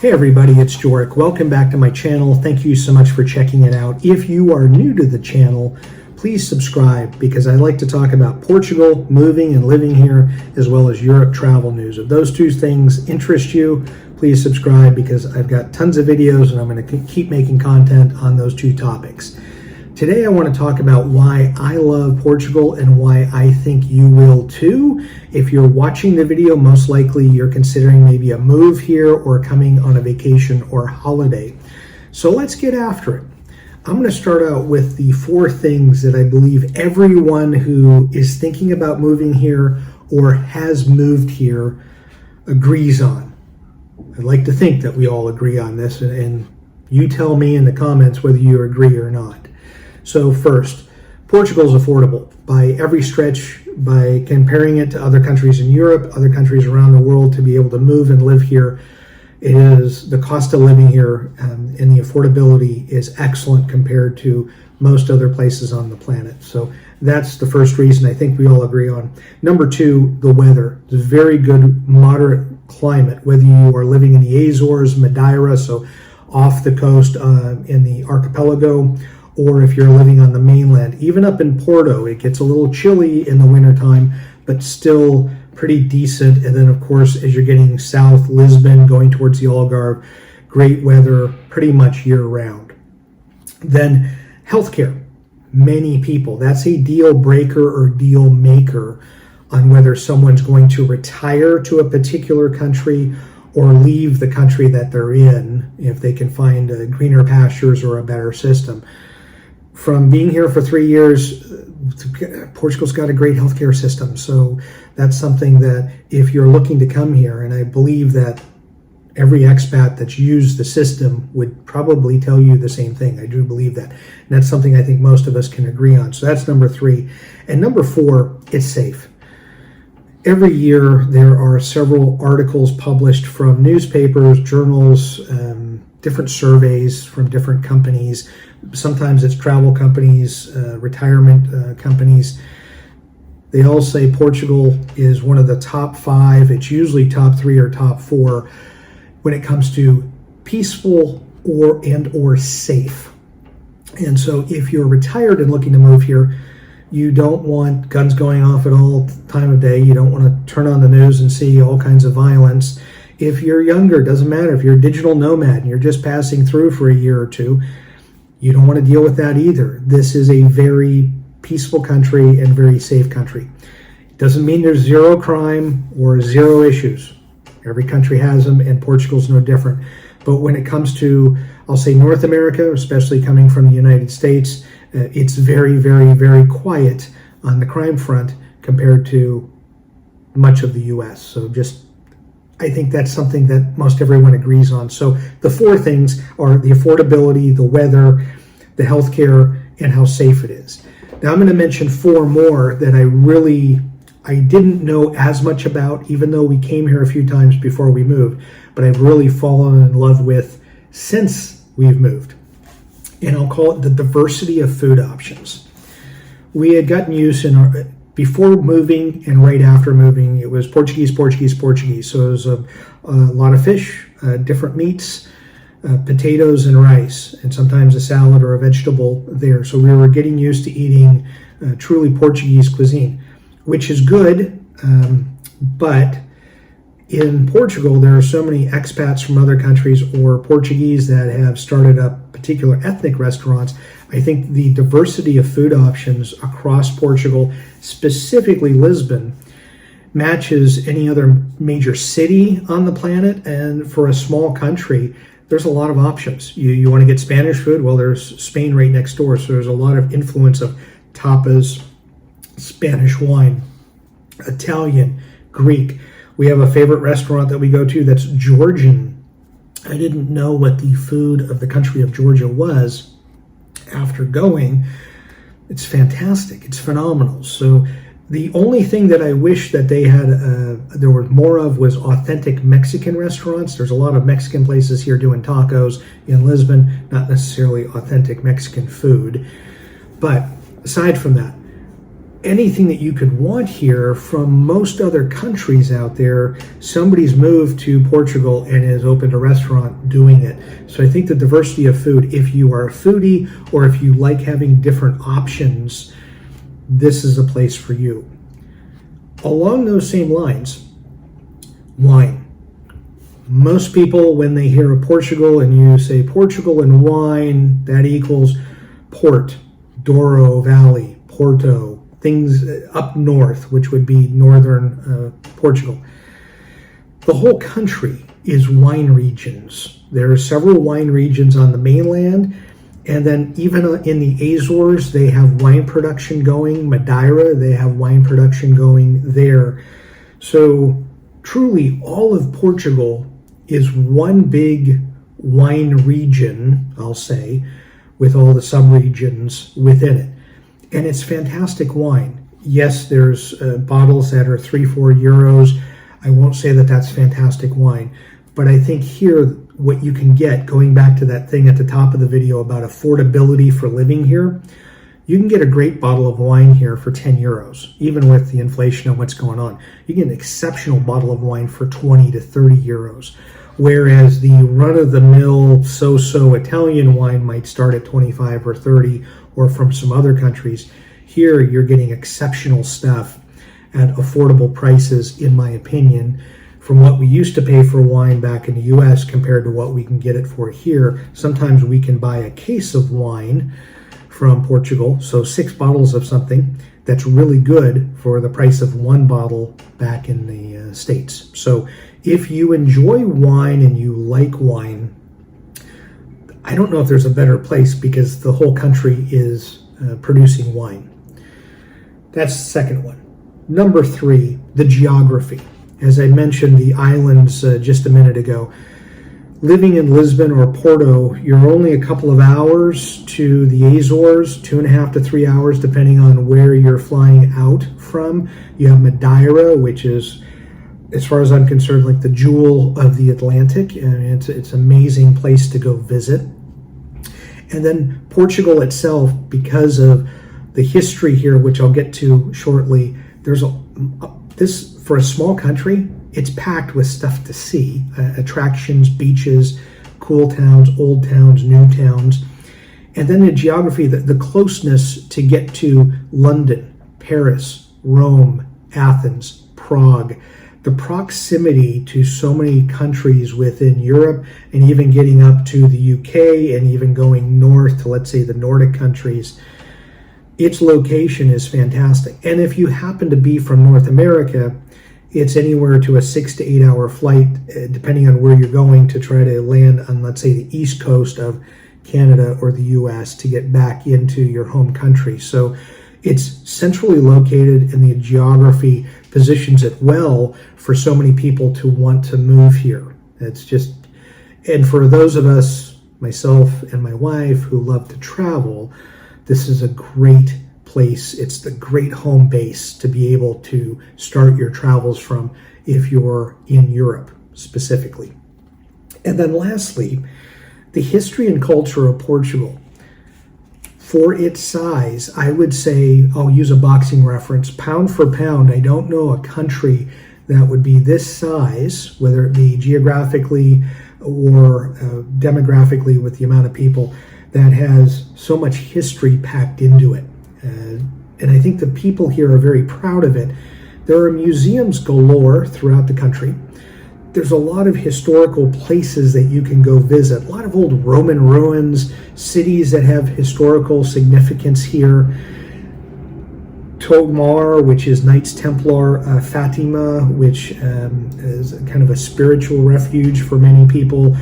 Hey everybody, it's Joric. Welcome back to my channel. Thank you so much for checking it out. If you are new to the channel, please subscribe because I like to talk about Portugal, moving and living here, as well as Europe travel news. If those two things interest you, please subscribe because I've got tons of videos and I'm going to keep making content on those two topics. Today I want to talk about why I love Portugal and why I think you will too. If you're watching the video, most likely you're considering maybe a move here or coming on a vacation or holiday. So let's get after it. I'm going to start out with the 4 things that I believe everyone who is thinking about moving here or has moved here agrees on. I'd like to think that we all agree on this, and you tell me in the comments whether you agree or not. So first, Portugal is affordable by every stretch. By comparing it to other countries in Europe, other countries around the world, to be able to move and live here, it is the cost of living here and the affordability is excellent compared to most other places on the planet. So that's the first reason I think we all agree on. Number 2, the weather. It's a very good moderate climate, whether you are living in the Azores, Madeira, so off the coast in the archipelago, or if you're living on the mainland. Even up in Porto, it gets a little chilly in the wintertime, but still pretty decent. And then, of course, as you're getting south, Lisbon, going towards the Algarve, great weather pretty much year-round. Then healthcare. Many people, that's a deal breaker or deal maker on whether someone's going to retire to a particular country or leave the country that they're in if they can find greener pastures or a better system. From being here for 3 years, Portugal's got a great healthcare system. So that's something that if you're looking to come here, and I believe that every expat that's used the system would probably tell you the same thing. I do believe that. And that's something I think most of us can agree on. So that's number 3. And number 4, it's safe. Every year there are several articles published from newspapers, journals, different surveys from different companies. Sometimes it's travel companies, retirement companies. They all say Portugal is one of the top 5. It's usually top 3 or top 4 when it comes to peaceful or safe. And so if you're retired and looking to move here, you don't want guns going off at all time of day. You don't want to turn on the news and see all kinds of violence. If you're younger, doesn't matter. If you're a digital nomad and you're just passing through for a year or two, you don't want to deal with that either. This is a very peaceful country and very safe country. It doesn't mean there's zero crime or zero issues. Every country has them, and Portugal's no different. But when it comes to, I'll say, North America, especially coming from the United States, it's very, very, very quiet on the crime front compared to much of the U.S. So I think that's something that most everyone agrees on. So the 4 things are the affordability, the weather, the healthcare, and how safe it is. Now I'm going to mention 4 more that I didn't know as much about, even though we came here a few times before we moved, but I've really fallen in love with since we've moved. And I'll call it the diversity of food options. We had gotten used before moving and right after moving, it was Portuguese. So it was a lot of fish, different meats, potatoes and rice, and sometimes a salad or a vegetable there. So we were getting used to eating truly Portuguese cuisine, which is good, but in Portugal, there are so many expats from other countries or Portuguese that have started up particular ethnic restaurants. I think the diversity of food options across Portugal, specifically Lisbon, matches any other major city on the planet. And for a small country, there's a lot of options. You want to get Spanish food? Well, there's Spain right next door. So there's a lot of influence of tapas, Spanish wine, Italian, Greek. We have a favorite restaurant that we go to that's Georgian. I didn't know what the food of the country of Georgia was after going. It's fantastic. It's phenomenal. So the only thing that I wish that they had, there were more of, was authentic Mexican restaurants. There's a lot of Mexican places here doing tacos in Lisbon, not necessarily authentic Mexican food. But aside from that, anything that you could want here from most other countries out there. Somebody's moved to Portugal and has opened a restaurant doing it. So I think the diversity of food, if you are a foodie or if you like having different options, this is a place for you. Along those same lines, wine. Most people, when they hear of Portugal and you say Portugal and wine, that equals Port, Douro Valley, Porto, things up north, which would be northern Portugal. The whole country is wine regions. There are several wine regions on the mainland, and then even in the Azores, they have wine production going. Madeira, they have wine production going there. So truly, all of Portugal is one big wine region, I'll say, with all the sub-regions within it. And it's fantastic wine. Yes, there's bottles that are 3-4 euros. I won't say that that's fantastic wine, but I think here what you can get, going back to that thing at the top of the video about affordability for living here, you can get a great bottle of wine here for 10 euros, even with the inflation and what's going on. You get an exceptional bottle of wine for 20 to 30 euros, whereas the run-of-the-mill so-so Italian wine might start at 25 or 30, or from some other countries. Here you're getting exceptional stuff at affordable prices, in my opinion, from what we used to pay for wine back in the US compared to what we can get it for here. Sometimes we can buy a case of wine from Portugal, so 6 bottles of something that's really good for the price of 1 bottle back in the States. So if you enjoy wine and you like wine, I don't know if there's a better place, because the whole country is producing wine. That's the second one. Number 3, the geography. As I mentioned, the islands just a minute ago. Living in Lisbon or Porto, you're only a couple of hours to the Azores, 2.5 to 3 hours, depending on where you're flying out from. You have Madeira, which is, as far as I'm concerned, like the jewel of the Atlantic, and it's an amazing place to go visit. And then Portugal itself, because of the history here, which I'll get to shortly, there's this, for a small country, it's packed with stuff to see, attractions, beaches, cool towns, old towns, new towns. And then the geography, the closeness to get to London, Paris, Rome, Athens, Prague, the proximity to so many countries within Europe, and even getting up to the UK and even going north to, let's say, the Nordic countries. Its location is fantastic. And if you happen to be from North America, it's anywhere to a 6 to 8 hour flight, depending on where you're going, to try to land on, let's say, the east coast of Canada or the US to get back into your home country. So it's centrally located, and the geography positions it well for so many people to want to move here. It's just, and for those of us, myself and my wife, who love to travel, this is a great place. It's the great home base to be able to start your travels from if you're in Europe specifically. And then lastly, the history and culture of Portugal. For its size, I would say, I'll use a boxing reference, pound for pound, I don't know a country that would be this size, whether it be geographically or demographically with the amount of people, that has so much history packed into it. And I think the people here are very proud of it. There are museums galore throughout the country. There's a lot of historical places that you can go visit, a lot of old Roman ruins, cities that have historical significance here. Tomar, which is Knights Templar, Fatima, which is kind of a spiritual refuge for many people,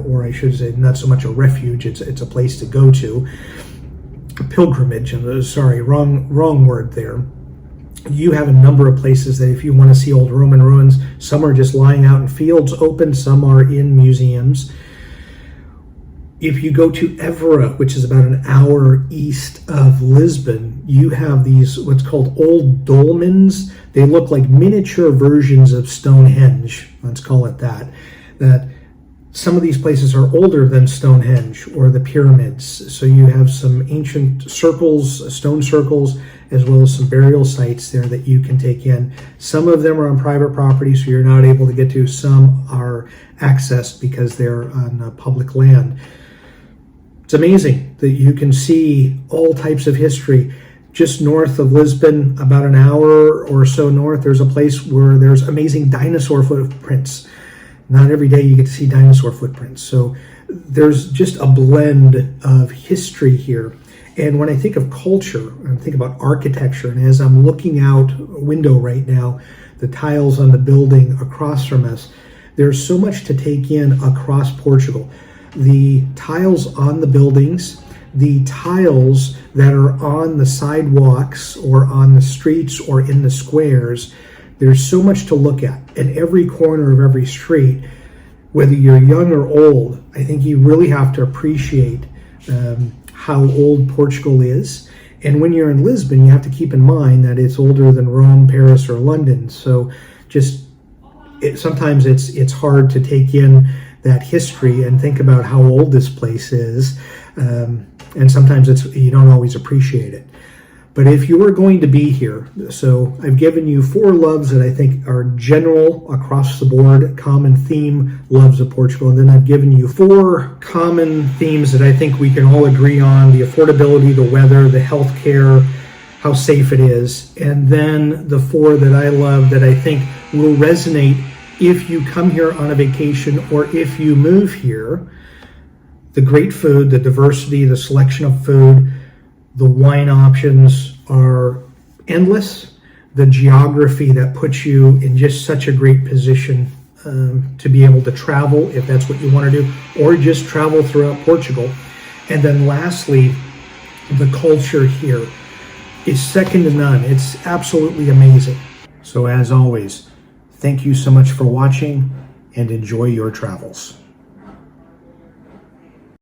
or I should say not so much a refuge, it's a place to go to. A pilgrimage, sorry, wrong word there. You have a number of places that if you want to see old Roman ruins, some are just lying out in fields open, some are in museums. If you go to Évora, which is about an hour east of Lisbon, you have these what's called old dolmens. They look like miniature versions of Stonehenge, let's call it that Some of these places are older than Stonehenge or the pyramids. So you have some ancient circles, stone circles, as well as some burial sites there that you can take in. Some of them are on private property, so you're not able to get to. Some are accessed because they're on public land. It's amazing that you can see all types of history. Just north of Lisbon, about an hour or so north, there's a place where there's amazing dinosaur footprints. Not every day you get to see dinosaur footprints. So there's just a blend of history here. And when I think of culture, I think about architecture, and as I'm looking out a window right now, the tiles on the building across from us, there's so much to take in across Portugal. The tiles on the buildings, the tiles that are on the sidewalks or on the streets or in the squares, there's so much to look at. In every corner of every street, whether you're young or old, I think you really have to appreciate how old Portugal is. And when you're in Lisbon, you have to keep in mind that it's older than Rome, Paris, or London. So sometimes it's hard to take in that history and think about how old this place is. And sometimes you don't always appreciate it. But if you are going to be here, so I've given you 4 loves that I think are general across the board, common theme loves of Portugal. And then I've given you 4 common themes that I think we can all agree on: the affordability, the weather, the healthcare, how safe it is. And then the 4 that I love that I think will resonate if you come here on a vacation or if you move here: the great food, the diversity, the selection of food. The wine options are endless. The geography that puts you in just such a great position to be able to travel, if that's what you want to do, or just travel throughout Portugal. And then lastly, the culture here is second to none. It's absolutely amazing. So as always, thank you so much for watching and enjoy your travels.